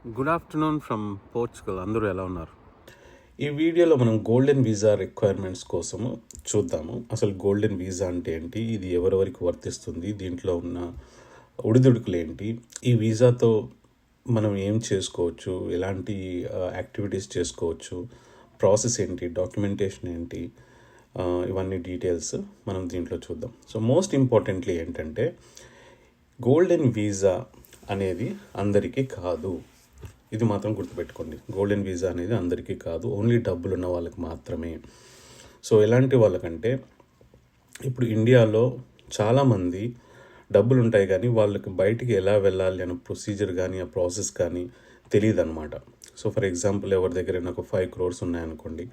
Good afternoon from Portugal. అందరూ ఎలా ఉన్నారు? ఈ వీడియోలో మనం గోల్డెన్ వీసా రిక్వైర్మెంట్స్ కోసము చూద్దాము. అసలు గోల్డెన్ వీసా అంటే ఏంటి, ఇది ఎవరెవరికి వర్తిస్తుంది, దీంట్లో ఉన్న ఒడిదుడుకులు ఏంటి, ఈ వీసాతో మనం ఏం చేసుకోవచ్చు, ఎలాంటి యాక్టివిటీస్ చేసుకోవచ్చు, ప్రాసెస్ ఏంటి, డాక్యుమెంటేషన్ ఏంటి, ఇవన్నీ డీటెయిల్స్ మనం దీంట్లో చూద్దాం. సో మోస్ట్ ఇంపార్టెంట్లీ ఏంటంటే గోల్డెన్ వీసా అనేది అందరికీ కాదు. ఇది మాత్రం గుర్తుపెట్టుకోండి. గోల్డెన్ వీసా అనేది అందరికీ కాదు, ఓన్లీ డబ్బులు ఉన్న వాళ్ళకి మాత్రమే. సో ఎలాంటి వాళ్ళకంటే ఇప్పుడు ఇండియాలో చాలామంది డబ్బులు ఉంటాయి కానీ వాళ్ళకి బయటికి ఎలా వెళ్ళాలి అనే ప్రొసీజర్ కానీ ఆ ప్రాసెస్ కానీ తెలియదు అనమాట. సో ఫర్ ఎగ్జాంపుల్ ఎవరి దగ్గర నాకు 5 crores ఉన్నాయనుకోండి,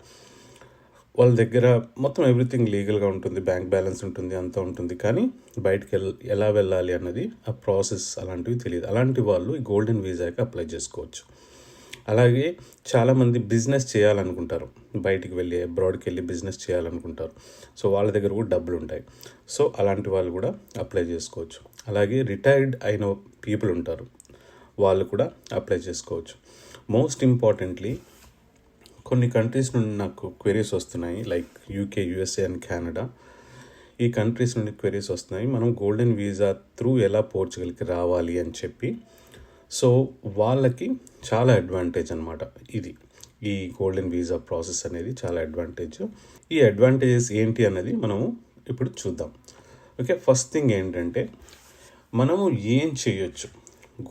వాళ్ళ దగ్గర మొత్తం ఎవ్రీథింగ్ లీగల్గా ఉంటుంది, బ్యాంక్ బ్యాలెన్స్ ఉంటుంది, అంతా ఉంటుంది, కానీ బయటికి ఎలా వెళ్ళాలి అన్నది ఆ ప్రాసెస్ అలాంటివి తెలియదు. అలాంటి వాళ్ళు ఈ గోల్డెన్ వీసాకి అప్లై చేసుకోవచ్చు. అలాగే చాలామంది బిజినెస్ చేయాలనుకుంటారు, బయటికి వెళ్ళి అబ్రాడ్కి వెళ్ళి బిజినెస్ చేయాలనుకుంటారు. సో వాళ్ళ దగ్గర కూడా డబ్బులు ఉంటాయి. సో అలాంటి వాళ్ళు కూడా అప్లై చేసుకోవచ్చు. అలాగే రిటైర్డ్ అయిన పీపుల్ ఉంటారు, వాళ్ళు కూడా అప్లై చేసుకోవచ్చు. మోస్ట్ ఇంపార్టెంట్లీ కొన్ని కంట్రీస్ నుండి నాకు క్వెరీస్ వస్తున్నాయి, like UK, USA and Canada. ఈ కంట్రీస్ నుండి క్వెరీస్ వస్తున్నాయి, మనం గోల్డెన్ వీసా త్రూ ఎలా పోర్చుగల్కి రావాలి అని చెప్పి. సో వాళ్ళకి చాలా అడ్వాంటేజ్ అనమాట ఇది. ఈ గోల్డెన్ వీసా ప్రాసెస్ అనేది చాలా అడ్వాంటేజ్. ఈ అడ్వాంటేజెస్ ఏంటి అన్నది మనము ఇప్పుడు చూద్దాం. ఓకే, ఫస్ట్ థింగ్ ఏంటంటే మనము ఏం చేయొచ్చు,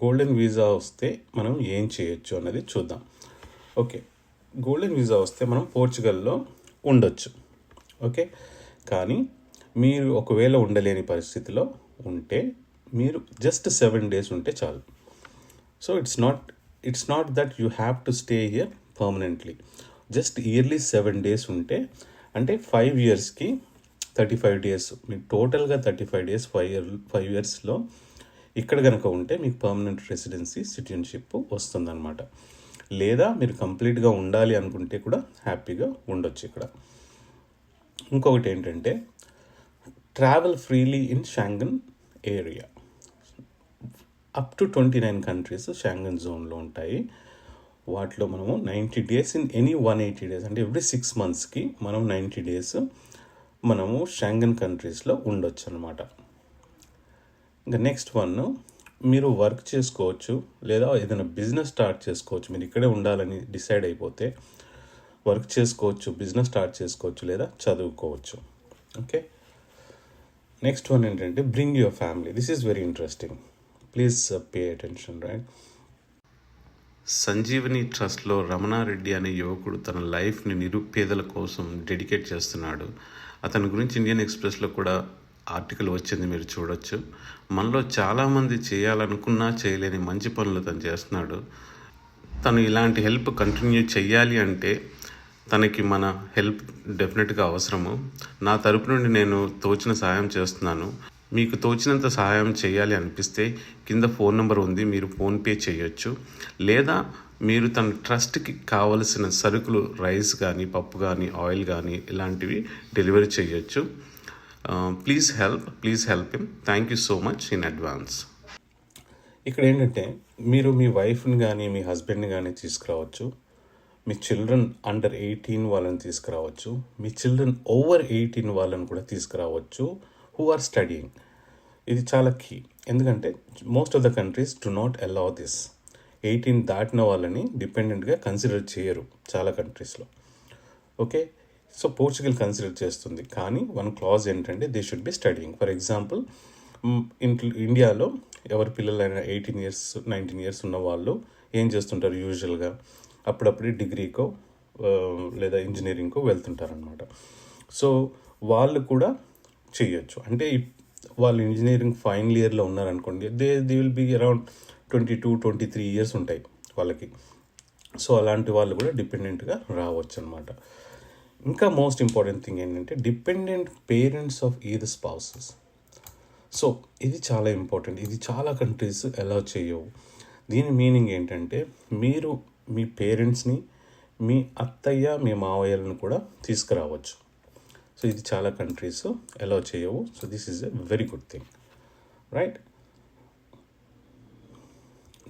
గోల్డెన్ వీసా వస్తే మనం ఏం చేయొచ్చు అన్నది చూద్దాం. ఓకే, గోల్డెన్ వీసా వస్తే మనం పోర్చుగల్లో ఉండొచ్చు. ఓకే, కానీ మీరు ఒకవేళ ఉండలేని పరిస్థితిలో ఉంటే మీరు జస్ట్ 7 days ఉంటే చాలు. So it's not that you have to stay here permanently. Just yearly 7 days ఉంటే, అంటే 5 yearsకి 35 days, మీకు టోటల్గా 35 days 5 yearsలో ఇక్కడ కనుక ఉంటే మీకు పర్మనెంట్ రెసిడెన్సీ సిటిజన్షిప్ వస్తుందన్నమాట. లేదా మీరు కంప్లీట్గా ఉండాలి అనుకుంటే కూడా హ్యాపీగా ఉండొచ్చు ఇక్కడ. ఇంకొకటి ఏంటంటే travel freely in Schengen area. Up to 29 countries Schengen జోన్లో ఉంటాయి. వాటిలో మనము 90 days ఇన్ ఎనీ 180 days, అంటే ఎవ్రీ 6 monthsకి మనం 90 days మనము షాంగన్ కంట్రీస్లో ఉండొచ్చు అనమాట. ఇంకా నెక్స్ట్ వన్, మీరు వర్క్ చేసుకోవచ్చు లేదా ఏదైనా బిజినెస్ స్టార్ట్ చేసుకోవచ్చు. మీరు ఇక్కడే ఉండాలని డిసైడ్ అయిపోతే వర్క్ చేసుకోవచ్చు, బిజినెస్ స్టార్ట్ చేసుకోవచ్చు, లేదా చదువుకోవచ్చు. ఓకే, నెక్స్ట్ వన్ ఏంటంటే bring your family. This is very interesting, please pay attention. Right, Sanjeevani ట్రస్ట్లో రమణారెడ్డి అనే యువకుడు తన లైఫ్ని నిరుపేదల కోసం డెడికేట్ చేస్తున్నాడు. అతని గురించి ఇండియన్ ఎక్స్ప్రెస్లో కూడా ఆర్టికల్ వచ్చింది, మీరు చూడొచ్చు. మనలో చాలామంది చేయాలనుకున్నా చేయలేని మంచి పనులు తను చేస్తున్నాడు. తను ఇలాంటి హెల్ప్ కంటిన్యూ చెయ్యాలి అంటే తనకి మన హెల్ప్ డెఫినెట్గా అవసరము. నా తరపు నుండి నేను తోచిన సహాయం చేస్తున్నాను. మీకు తోచినంత సహాయం చేయాలి అనిపిస్తే కింద ఫోన్ నెంబర్ ఉంది, మీరు ఫోన్పే చేయొచ్చు. లేదా మీరు తన ట్రస్ట్కి కావలసిన సరుకులు, రైస్ కానీ, పప్పు కానీ, ఆయిల్ కానీ ఇలాంటివి డెలివరీ చేయొచ్చు. Please help him. Thank you so much in advance. ఇక్కడ ఏంటంటే మీరు మీ వైఫ్ని కానీ మీ హస్బెండ్ని కానీ తీసుకురావచ్చు, మీ చిల్డ్రన్ అండర్ 18 వాళ్ళని తీసుకురావచ్చు, మీ చిల్డ్రన్ ఓవర్ 18 వాళ్ళని కూడా తీసుకురావచ్చు హూ ఆర్ స్టడీయింగ్. ఇది చాలా కీ, ఎందుకంటే most of the countries do not allow this. 18 దాటిన వాళ్ళని డిపెండెంట్గా కన్సిడర్ చేయరు చాలా కంట్రీస్లో. ఓకే, సో పోర్చుగల్ కన్సిడర్ చేస్తుంది, కానీ వన్ క్లాజ్ ఏంటంటే they should be studying. For example ఇండియాలో ఎవరి పిల్లలైనా 18 years 19 years ఉన్న వాళ్ళు ఏం చేస్తుంటారు, యూజువల్గా అప్పుడప్పుడు డిగ్రీకో లేదా ఇంజనీరింగ్కో వెళ్తుంటారనమాట. సో వాళ్ళు కూడా చేయొచ్చు. అంటే వాళ్ళు ఇంజనీరింగ్ ఫైనల్ ఇయర్లో ఉన్నారనుకోండి, they will be around 22-23 years ఉంటాయి వాళ్ళకి. సో అలాంటి వాళ్ళు కూడా డిపెండెంట్గా రావచ్చు అనమాట. ఇంకా మోస్ట్ ఇంపార్టెంట్ థింగ్ ఏంటంటే dependent parents of either spouses. So ఇది చాలా ఇంపార్టెంట్, ఇది చాలా కంట్రీస్ అలౌ చేయవు. దీని మీనింగ్ ఏంటంటే మీరు మీ పేరెంట్స్ని, మీ అత్తయ్య, మీ మావయ్యలను కూడా తీసుకురావచ్చు. సో ఇది చాలా కంట్రీస్ అలౌ చేయవు. So this is a very good thing, right.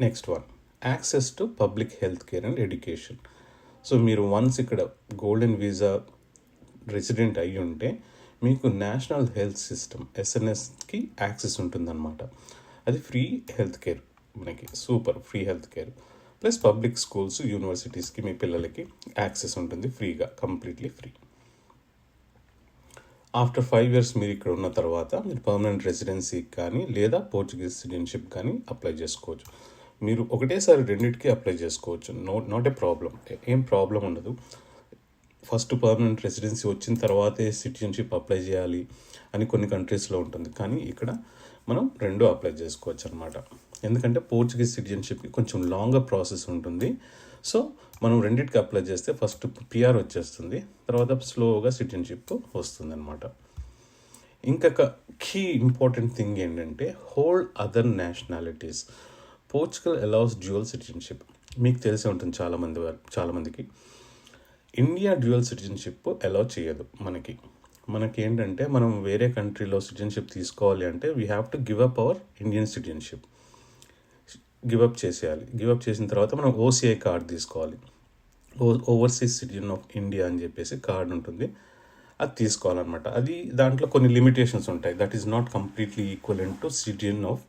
Next one, access to public health care and education. So మీరు వన్స్ ఇక్కడ గోల్డెన్ వీసా రెసిడెంట్ అయ్యి ఉంటే మీకు నేషనల్ హెల్త్ సిస్టమ్ ఎస్ఎన్ఎస్కి యాక్సెస్ ఉంటుందన్నమాట. అది ఫ్రీ హెల్త్ కేర్, మనకి super free health care, plus public schools యూనివర్సిటీస్కి మీ పిల్లలకి యాక్సెస్ ఉంటుంది ఫ్రీగా, కంప్లీట్లీ ఫ్రీ. ఆఫ్టర్ 5 years మీరు ఇక్కడ ఉన్న తర్వాత మీరు పర్మనెంట్ రెసిడెన్సీకి కానీ లేదా పోర్చుగీస్ సిటిజన్షిప్ కానీ అప్లై చేసుకోవచ్చు. మీరు ఒకటేసారి రెండింటికి అప్లై చేసుకోవచ్చు, నాట్ ఏ ప్రాబ్లం, ఏం ప్రాబ్లం ఉండదు. ఫస్ట్ పర్మనెంట్ రెసిడెన్సీ వచ్చిన తర్వాతే సిటిజన్షిప్ అప్లై చేయాలి అని కొన్ని కంట్రీస్లో ఉంటుంది, కానీ ఇక్కడ మనం రెండు అప్లై చేసుకోవచ్చు అనమాట. ఎందుకంటే పోర్చుగీస్ సిటిజన్షిప్కి కొంచెం లాంగర్ ప్రాసెస్ ఉంటుంది. సో మనం రెండింటికి అప్లై చేస్తే ఫస్ట్ పిఆర్ వచ్చేస్తుంది, తర్వాత స్లోగా సిటిజన్షిప్ వస్తుంది అనమాట. ఇంకొక కీ ఇంపార్టెంట్ థింగ్ ఏంటంటే hold other nationalities. Portugal allows dual citizenship. మీకు తెలిసే ఉంటుంది చాలామందికి. ఇండియా డ్యూయల్ సిటిజన్షిప్ అలౌ చేయదు. మనకి ఏంటంటే మనం వేరే కంట్రీలో సిటిజన్షిప్ తీసుకోవాలి అంటే we have to give up our Indian citizenship, give up చేసేయాలి. గివప్ చేసిన తర్వాత మనం ఓసిఐ కార్డ్ తీసుకోవాలి, ఓవర్సీస్ సిటిజన్ ఆఫ్ ఇండియా అని చెప్పేసి కార్డ్ ఉంటుంది, అది తీసుకోవాలన్నమాట. అది దాంట్లో కొన్ని లిమిటేషన్స్ ఉంటాయి. That is not completely equivalent to citizen of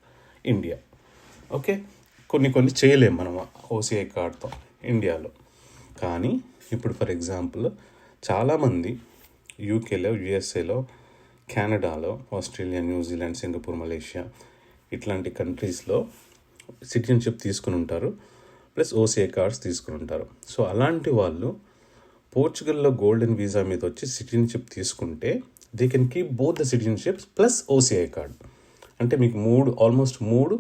India. Okay, కొన్ని చేయలేము మనం ఓసిఐ కార్డ్తో ఇండియాలో. కానీ ఇప్పుడు ఫర్ ఎగ్జాంపుల్ చాలామంది యూకేలో, యుఎస్ఏలో, కెనడాలో, ఆస్ట్రేలియా, న్యూజిలాండ్, సింగపూర్, మలేషియా ఇట్లాంటి కంట్రీస్లో సిటిజన్షిప్ తీసుకుని ఉంటారు, ప్లస్ ఓసిఐ కార్డ్స్ తీసుకుని ఉంటారు. సో అలాంటి వాళ్ళు పోర్చుగల్లో గోల్డెన్ వీసా మీద వచ్చి సిటిజన్షిప్ తీసుకుంటే they can keep both the citizenships plus OCI card. అంటే మీకు ఆల్మోస్ట్ మూడు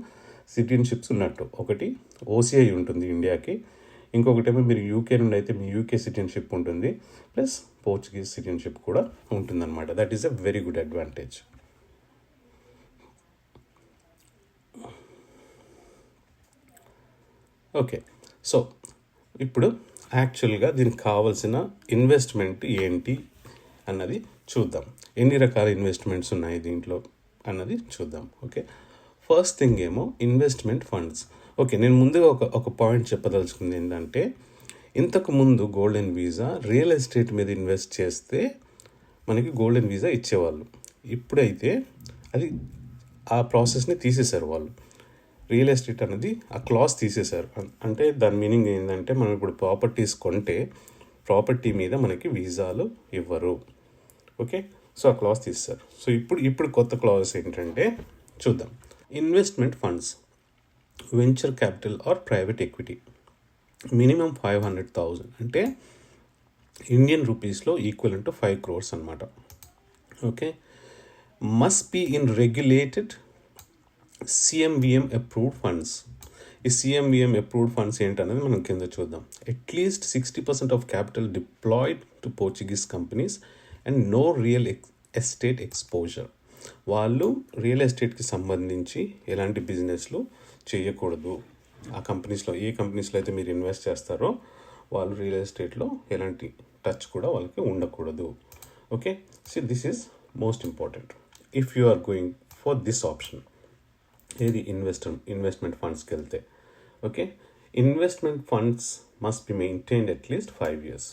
సిటిజన్షిప్స్ ఉన్నట్టు. ఒకటి ఓసిఐ ఉంటుంది ఇండియాకి, ఇంకొకటేమో మీరు యూకే నుండి అయితే మీ యూకే సిటిజన్షిప్ ఉంటుంది, ప్లస్ పోర్చుగీస్ సిటిజన్షిప్ కూడా ఉంటుందన్నమాట. That is a very good advantage. Okay, so ఇప్పుడు యాక్చువల్గా దీనికి కావాల్సిన ఇన్వెస్ట్మెంట్ ఏంటి అన్నది చూద్దాం. ఎన్ని రకాల ఇన్వెస్ట్మెంట్స్ ఉన్నాయి దీంట్లో అన్నది చూద్దాం. ఓకే, ఫస్ట్ థింగ్ ఏమో ఇన్వెస్ట్మెంట్ ఫండ్స్. ఓకే, నేను ముందుగా ఒక పాయింట్ చెప్పదలుచుకుంది ఏంటంటే, ఇంతకు ముందు గోల్డెన్ వీసా రియల్ ఎస్టేట్ మీద ఇన్వెస్ట్ చేస్తే మనకి గోల్డెన్ వీసా ఇచ్చేవాళ్ళు. ఇప్పుడైతే అది ఆ ప్రాసెస్ని తీసేశారు వాళ్ళు. రియల్ ఎస్టేట్ అనేది ఆ క్లాస్ తీసేశారు. అంటే దాని మీనింగ్ ఏంటంటే, మనం ఇప్పుడు ప్రాపర్టీస్ కొంటే ప్రాపర్టీ మీద మనకి వీసాలు ఇవ్వరు. ఓకే, సో ఆ క్లాస్ తీసేశారు. సో ఇప్పుడు కొత్త క్లాస్ ఏంటంటే చూద్దాం. Investment funds, venture capital or private equity, minimum 500,000 అంటే ఇండియన్ రూపీస్లో ఈక్వలెంట్ టు 5 crores అనమాట. Okay, must be in regulated CMVM approved funds. ఈ CMVM అప్రూవ్డ్ ఫండ్స్ ఏంటనేది మనం కింద చూద్దాం. At least 60% of capital deployed to Portuguese companies and no real estate exposure. వాళ్ళు real ఎస్టేట్కి సంబంధించి ఎలాంటి బిజినెస్లు చేయకూడదు. ఆ కంపెనీస్లో ఏ కంపెనీస్లో అయితే మీరు ఇన్వెస్ట్ చేస్తారో వాళ్ళు రియల్ ఎస్టేట్లో ఎలాంటి టచ్ కూడా వాళ్ళకి ఉండకూడదు. Okay, so this is most important if you are going for this option. ఏది ఇన్వెస్ట్మెంట్ ఫండ్స్కి వెళ్తే. Okay, investment funds must be maintained at least 5 years.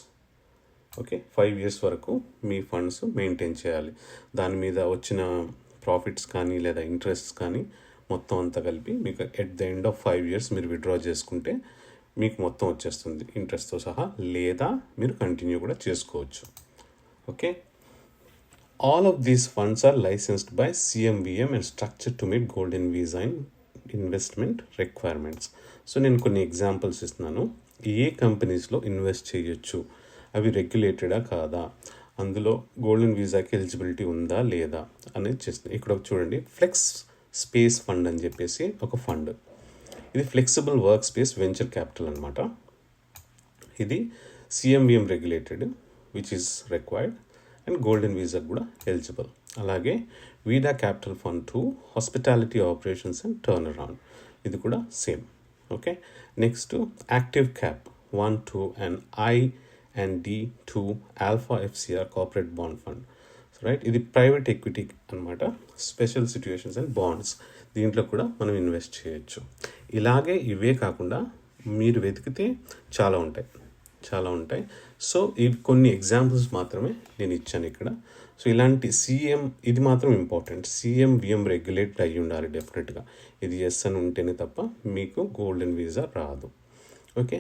Okay, 5 years వరకు మీ ఫండ్స్ మెయింటైన్ చేయాలి. దాని మీద వచ్చిన ప్రాఫిట్స్ కానీ లేదా ఇంట్రెస్ట్ కానీ మొత్తం అంతా కలిపి మీకు at the end of 5 years మీరు విత్డ్రా చేసుకుంటే మీకు మొత్తం వచ్చేస్తుంది ఇంట్రెస్ట్తో సహా, లేదా మీరు కంటిన్యూ కూడా చేసుకోవచ్చు. Okay, all of these funds are licensed by CMVM and structured to meet golden visa investment requirements. So నేను కొన్ని ఎగ్జాంపుల్స్ ఇస్తున్నాను. ఏ కంపెనీస్లో ఇన్వెస్ట్ చేయొచ్చు, అవి రెగ్యులేటెడా కాదా, అందులో గోల్డెన్ వీసాకి ఎలిజిబిలిటీ ఉందా లేదా అనేది చేస్తుంది. ఇక్కడ చూడండి, ఫ్లెక్స్ స్పేస్ ఫండ్ అని చెప్పేసి ఒక ఫండ్. ఇది flexible work space venture capital అనమాట. ఇది CMVM regulated which is required and golden visa కూడా ఎలిజిబుల్. అలాగే వీడా capital fund 2 hospitality operations and turn around, ఇది కూడా same. Okay, next active cap 1, 2 and I and D2 alpha FCR corporate bond fund. Right, ఇది private equity అనమాట. Special situations and bonds, దీంట్లో కూడా మనం ఇన్వెస్ట్ చేయొచ్చు. ఇలాగే ఇవే కాకుండా మీరు వెతికితే చాలా ఉంటాయి. సో ఇవి కొన్ని ఎగ్జాంపుల్స్ మాత్రమే నేను ఇచ్చాను ఇక్కడ. సో ఇలాంటి సిఎం ఇది మాత్రం ఇంపార్టెంట్, CM/VM రెగ్యులేట్ అయ్యి ఉండాలి డెఫినెట్గా. ఇది ఎస్ అని ఉంటేనే తప్ప మీకు గోల్డెన్ వీసా రాదు. Okay,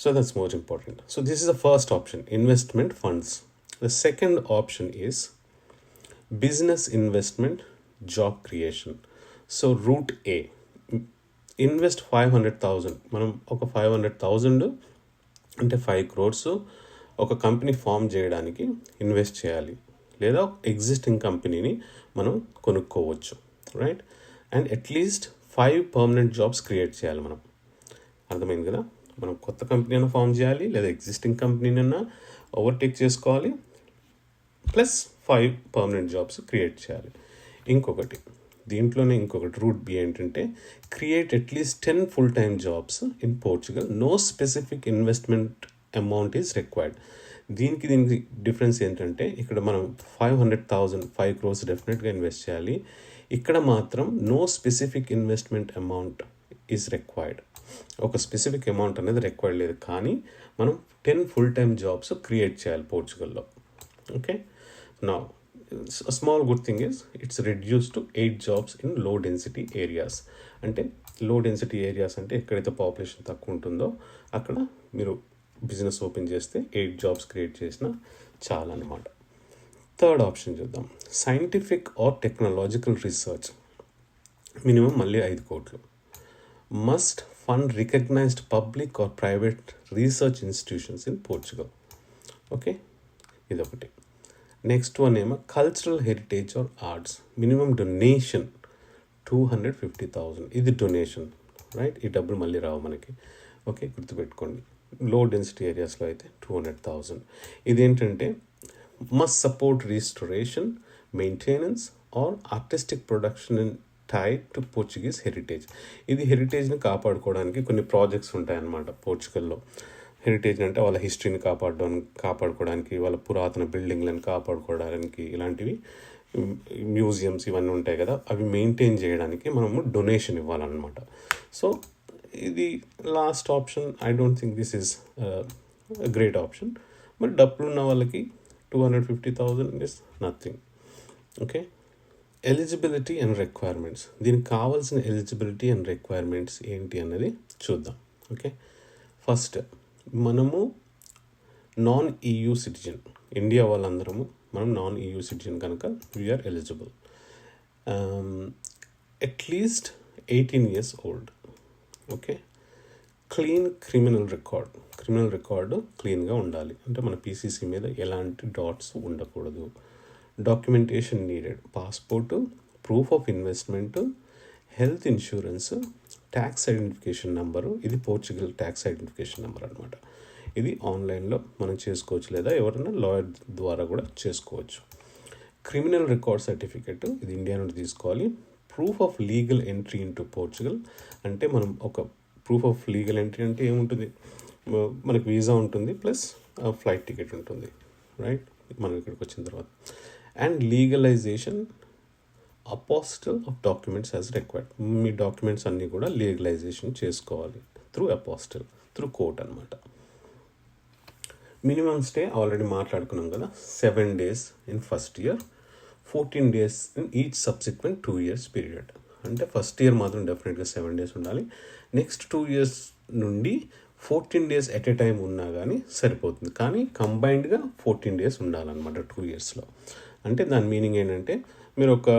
so that's more important. So this is the first option, investment funds. The second option is business investment job creation. So root A, invest 500,000. మనం ఒక 500,000 అంటే 5 crores ఒక కంపెనీ ఫామ్ చేయడానికి ఇన్వెస్ట్ చేయాలి, లేదా existing కంపెనీని మనం కొనుక్కోవచ్చు, right? And at least 5 permanent jobs create చేయాలి మనం. అర్థమైంది కదా? మనం కొత్త కంపెనీ అయినా ఫామ్ చేయాలి, లేదా ఎగ్జిస్టింగ్ కంపెనీనైనా ఓవర్టేక్ చేసుకోవాలి, ప్లస్ 5 permanent jobs క్రియేట్ చేయాలి. దీంట్లోనే ఇంకొకటి రూట్ బి ఏంటంటే create at least 10 full-time jobs in Portugal. No specific investment amount is required. దీనికి డిఫరెన్స్ ఏంటంటే ఇక్కడ మనం 500,000 5 crores డెఫినెట్గా ఇన్వెస్ట్ చేయాలి. ఇక్కడ మాత్రం no specific investment amount is required. ఒక స్పెసిఫిక్ అమౌంట్ అనేది రిక్వైర్డ్ లేదు, కానీ మనం 10 full-time jobs క్రియేట్ చేయాలి పోర్చుగల్లో. Okay, now a small good thing is it's reduced to 8 jobs in low density areas. అంటే లో డెన్సిటీ ఏరియాస్ అంటే ఎక్కడైతే పాపులేషన్ తక్కువ ఉంటుందో అక్కడ మీరు బిజినెస్ ఓపెన్ చేస్తే 8 jobs క్రియేట్ చేసినా చాలా అనమాట. థర్డ్ ఆప్షన్ చూద్దాం, scientific or technological research. Minimum మళ్ళీ 5 crores. Must fund recognised public or private research institutions in Portugal. Okay, ఇదొకటి. నెక్స్ట్ వన్ ఏమో cultural heritage or arts. Minimum donation 250,000. ఇది donation, right? ఈ డబ్బులు మళ్ళీ రావు మనకి. ఓకే, గుర్తుపెట్టుకోండి. లో డెన్సిటీ ఏరియాస్లో అయితే 200,000. ఇదేంటంటే must support restoration, maintenance are artistic production in tied to Portuguese heritage. ఇది హెరిటేజ్ని కాపాడుకోవడానికి కొన్ని ప్రాజెక్ట్స్ ఉంటాయన్నమాట పోర్చుగల్లో. హెరిటేజ్ అంటే వాళ్ళ హిస్టరీని కాపాడుకోవడానికి, వాళ్ళ పురాతన బిల్డింగ్లను కాపాడుకోవడానికి, ఇలాంటివి మ్యూజియంస్ ఇవన్నీ ఉంటాయి కదా, అవి మెయింటైన్ చేయడానికి మనము డొనేషన్ ఇవ్వాలన్నమాట. సో ఇది last option. I don't think this is great option, but డబ్బులు ఉన్న వాళ్ళకి 250,000 is nothing. Okay, eligibility and requirements. దీనికి కావాల్సిన ఎలిజిబిలిటీ అండ్ రిక్వైర్మెంట్స్ ఏంటి అన్నది చూద్దాం. ఓకే, ఫస్ట్ మనము నాన్ EU సిటిజన్, ఇండియా వాళ్ళందరము మనం నాన్ EU సిటిజన్ కనుక we are eligible. At least 18 years old. Okay, clean criminal record క్లీన్గా ఉండాలి, అంటే మన PCC మీద ఎలాంటి డాట్స్ ఉండకూడదు. Documentation needed, passport, proof of investment, health insurance, tax identification number. ఇది పోర్చుగల్ ట్యాక్స్ ఐడెంటిఫికేషన్ నెంబర్ అనమాట. ఇది ఆన్లైన్లో మనం చేసుకోవచ్చు, లేదా ఎవరైనా లాయర్ ద్వారా కూడా చేసుకోవచ్చు. క్రిమినల్ రికార్డ్ సర్టిఫికెట్, ఇది ఇండియా నుండి తీసుకోవాలి. Proof of legal entry into Portugal, అంటే మనం ఒక ప్రూఫ్ ఆఫ్ లీగల్ ఎంట్రీ అంటే ఏముంటుంది, మనకి వీసా ఉంటుంది ప్లస్ ఫ్లైట్ టికెట్ ఉంటుంది, రైట్? మనం ఇక్కడికి వచ్చిన తర్వాత. And legalisation apostle of documents as required. Me documents అన్నీ కూడా లీగలైజేషన్ చేసుకోవాలి త్రూ అపోస్టిల్, త్రూ కోర్ట్ అనమాట. మినిమం స్టే ఆల్రెడీ మాట్లాడుకున్నాం కదా, 7 days in first year, 14 days in each subsequent 2 years period. అంటే ఫస్ట్ ఇయర్ మాత్రం డెఫినెట్గా 7 days ఉండాలి. నెక్స్ట్ 2 years నుండి 14 days ఎట్ ఏ టైం ఉన్నా కానీ సరిపోతుంది, కానీ కంబైన్డ్గా 14 days ఉండాలన్నమాట 2 yearsలో. అంటే దాని మీనింగ్ ఏంటంటే మీరు ఒక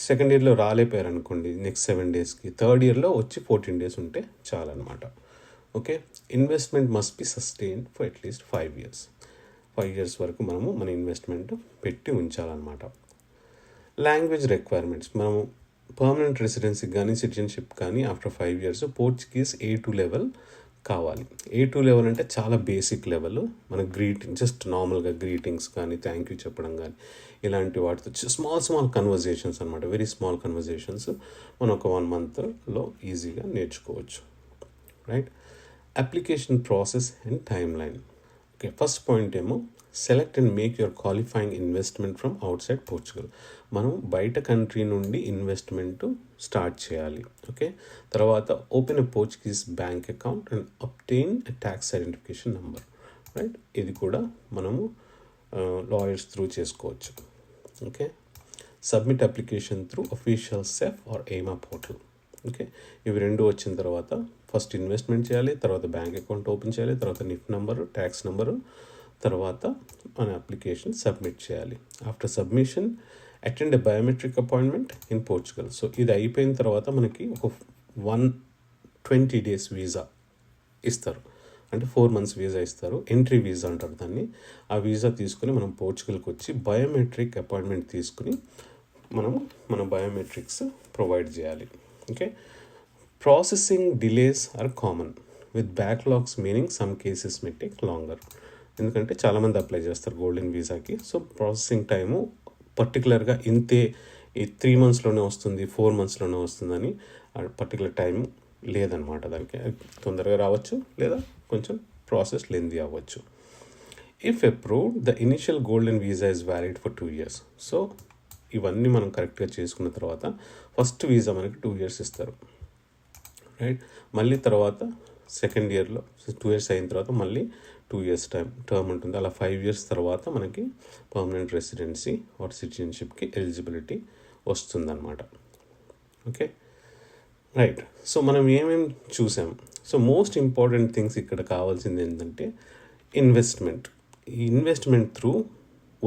సెకండ్ ఇయర్లో రాలేపోయారు అనుకోండి, నెక్స్ట్ 7 daysకి, థర్డ్ ఇయర్లో వచ్చి 14 days ఉంటే చాలన్నమాట. Okay, investment must be sustained for at least 5 years. 5 years వరకు మనము మన ఇన్వెస్ట్మెంట్ పెట్టి ఉంచాలన్నమాట. లాంగ్వేజ్ రిక్వైర్మెంట్స్, మనము పర్మనెంట్ రెసిడెన్సీకి కానీ సిటిజన్షిప్ కానీ after 5 years Portuguese A2 level కావాలి. A2 level అంటే చాలా బేసిక్ లెవెల్. మన జస్ట్ నార్మల్గా గ్రీటింగ్స్ కానీ థ్యాంక్ యూ చెప్పడం కానీ ఇలాంటి వాటితో స్మాల్ కన్వర్జేషన్స్ అనమాట, వెరీ స్మాల్ కన్వర్జేషన్స్ మనం ఒక 1 monthలో ఈజీగా నేర్చుకోవచ్చు, right? Application process and time line. Okay, first point ఏమో select and make your qualifying investment from outside Portugal. మనం బయట కంట్రీ నుండి ఇన్వెస్ట్మెంట్ స్టార్ట్ చేయాలి. ఓకే, తర్వాత open a Portuguese bank account and obtain a tax identification number. Right, ఇది కూడా మనము lawyers through చేసుకోవచ్చు. Okay, submit application through official SEF or AIMA portal. Okay, ఇవి రెండు వచ్చిన తర్వాత ఫస్ట్ ఇన్వెస్ట్మెంట్ చేయాలి, తర్వాత బ్యాంక్ అకౌంట్ ఓపెన్ చేయాలి, తర్వాత నిఫ్ట్ నెంబరు, ట్యాక్స్ నెంబరు, తర్వాత మన అప్లికేషన్ సబ్మిట్ చేయాలి. After submission attend a biometric appointment in Portugal. So ఇది అయిపోయిన తర్వాత మనకి ఒక 120 days వీసా ఇస్తారు, అంటే 4 months వీసా ఇస్తారు. ఎంట్రీ వీసా అంటారు దాన్ని. ఆ వీసా తీసుకుని మనం పోర్చుగల్కి వచ్చి బయోమెట్రిక్ అపాయింట్మెంట్ తీసుకుని మనం మన బయోమెట్రిక్స్ ప్రొవైడ్ చేయాలి. Okay, processing delays are common with backlogs, meaning some cases may take longer. ఎందుకంటే చాలామంది అప్లై చేస్తారు గోల్డెన్ వీసాకి. సో ప్రాసెసింగ్ టైము పర్టికులర్గా ఇంతే, ఈ 3 monthsలోనే వస్తుంది, 4 monthsలోనే వస్తుందని పర్టికులర్ టైం లేదనమాట. దానికి తొందరగా రావచ్చు లేదా కొంచెం ప్రాసెస్ లెందీ అవ్వచ్చు. If approved the initial golden visa is valid for 2 years. So ఇవన్నీ మనం కరెక్ట్గా చేసుకున్న తర్వాత ఫస్ట్ వీసా మనకి 2 years ఇస్తారు. రైట్, మళ్ళీ తర్వాత సెకండ్ ఇయర్లో 2 years అయిన తర్వాత మళ్ళీ 2 years టర్మ్ ఉంటుంది. అలా 5 years తర్వాత మనకి పర్మనెంట్ రెసిడెన్సీ ఆర్ సిటిజన్షిప్కి ఎలిజిబిలిటీ వస్తుందన్నమాట. Okay, right. సో మనం ఏమేమి చూసాం? సో మోస్ట్ ఇంపార్టెంట్ థింగ్స్ ఇక్కడ కావాల్సింది ఏంటంటే ఇన్వెస్ట్మెంట్. ఈ ఇన్వెస్ట్మెంట్ త్రూ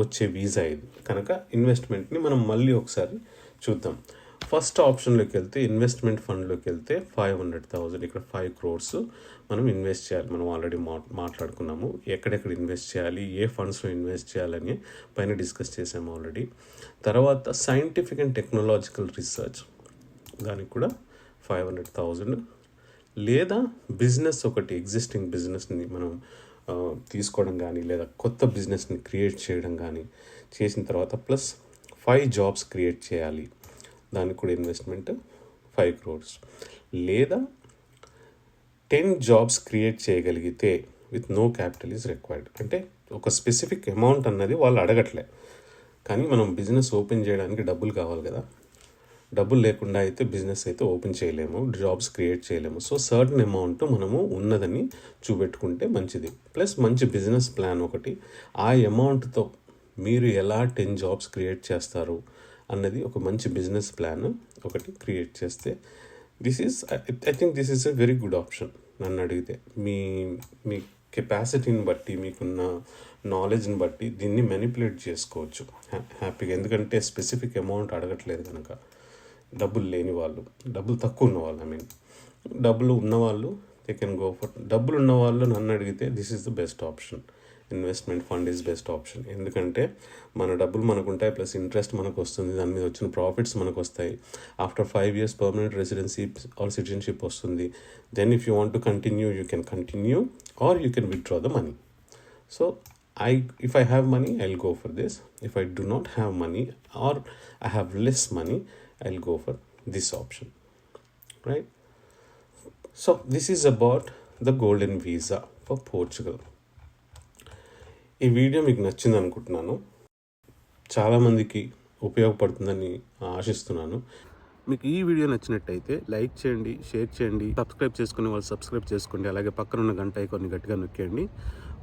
వచ్చే వీసా ఇది కనుక ఇన్వెస్ట్మెంట్ని మనం మళ్ళీ ఒకసారి చూద్దాం. ఫస్ట్ ఆప్షన్లోకి వెళ్తే ఇన్వెస్ట్మెంట్ ఫండ్లోకి వెళ్తే 500,000, ఇక్కడ 5 crores మనం ఇన్వెస్ట్ చేయాలి. మనం ఆల్రెడీ మాట్లాడుకున్నాము ఎక్కడెక్కడ ఇన్వెస్ట్ చేయాలి, ఏ ఫండ్స్లో ఇన్వెస్ట్ చేయాలని పైన డిస్కస్ చేసాము ఆల్రెడీ. తర్వాత సైంటిఫిక్ అండ్ టెక్నాలజికల్ రీసెర్చ్, దానికి కూడా 500,000. లేదా బిజినెస్, ఒకటి ఎగ్జిస్టింగ్ బిజినెస్ని మనం తీసుకోవడం కానీ లేదా కొత్త బిజినెస్ని క్రియేట్ చేయడం కానీ చేసిన తర్వాత ప్లస్ 5 jobs క్రియేట్ చేయాలి, దానికి కూడా ఇన్వెస్ట్మెంట్ 5 crores. లేదా 10 jobs క్రియేట్ చేయగలిగితే with no capital is required. అంటే ఒక స్పెసిఫిక్ అమౌంట్ అన్నది వాళ్ళు అడగట్లే, కానీ మనం బిజినెస్ ఓపెన్ చేయడానికి డబ్బులు కావాలి కదా. డబ్బులు లేకుండా అయితే బిజినెస్ అయితే ఓపెన్ చేయలేము, జాబ్స్ క్రియేట్ చేయలేము. సో సర్టన్ అమౌంట్ మనము ఉన్నదని చూపెట్టుకుంటే మంచిది. ప్లస్ మంచి బిజినెస్ ప్లాన్ ఒకటి, ఆ అమౌంట్తో మీరు ఎలా 10 jobs క్రియేట్ చేస్తారు అన్నది ఒక మంచి బిజినెస్ ప్లాన్ ఒకటి క్రియేట్ చేస్తే I think this is a very good option. నన్ను అడిగితే మీ కెపాసిటీని బట్టి, మీకున్న నాలెడ్జ్ని బట్టి దీన్ని మెనిపులేట్ చేసుకోవచ్చు హ్యాపీగా. ఎందుకంటే స్పెసిఫిక్ అమౌంట్ అడగట్లేదు కనుక. డబ్బులు లేని వాళ్ళు, డబ్బులు తక్కువ ఉన్నవాళ్ళు, డబ్బులు ఉన్నవాళ్ళు దే కెన్ గో ఫర్. డబ్బులు ఉన్నవాళ్ళు నన్ను అడిగితే this is the best option. Investment fund is best option. ఎందుకంటే మన డబ్బులు మనకు ఉంటాయి, ప్లస్ ఇంట్రెస్ట్ మనకు వస్తుంది, దాని మీద వచ్చిన ప్రాఫిట్స్ మనకు వస్తాయి. After 5 years permanent residency or citizenship వస్తుంది. Then if you want to continue you can continue or you can withdraw the money. So if I have money, I'll go for this. If I do not have money or I have less money, I'll go for this option. Right? So this is about the golden visa for Portugal. ఈ video మీకు నచ్చింది అనుకుంటున్నాను, చాలామందికి ఉపయోగపడుతుందని ఆశిస్తున్నాను. మీకు ఈ video నచ్చినట్టయితే లైక్ చేయండి, షేర్ చేయండి, సబ్స్క్రైబ్ చేసుకునే వాళ్ళు సబ్స్క్రైబ్ చేసుకోండి, అలాగే పక్కన ఉన్న గంట ఐకాన్ని గట్టిగా నొక్కేయండి.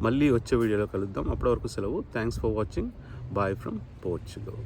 మళ్ళీ వచ్చే వీడియోలో కలుద్దాం. అప్పటి వరకు సెలవు. Thanks for watching. Bye from Portugal.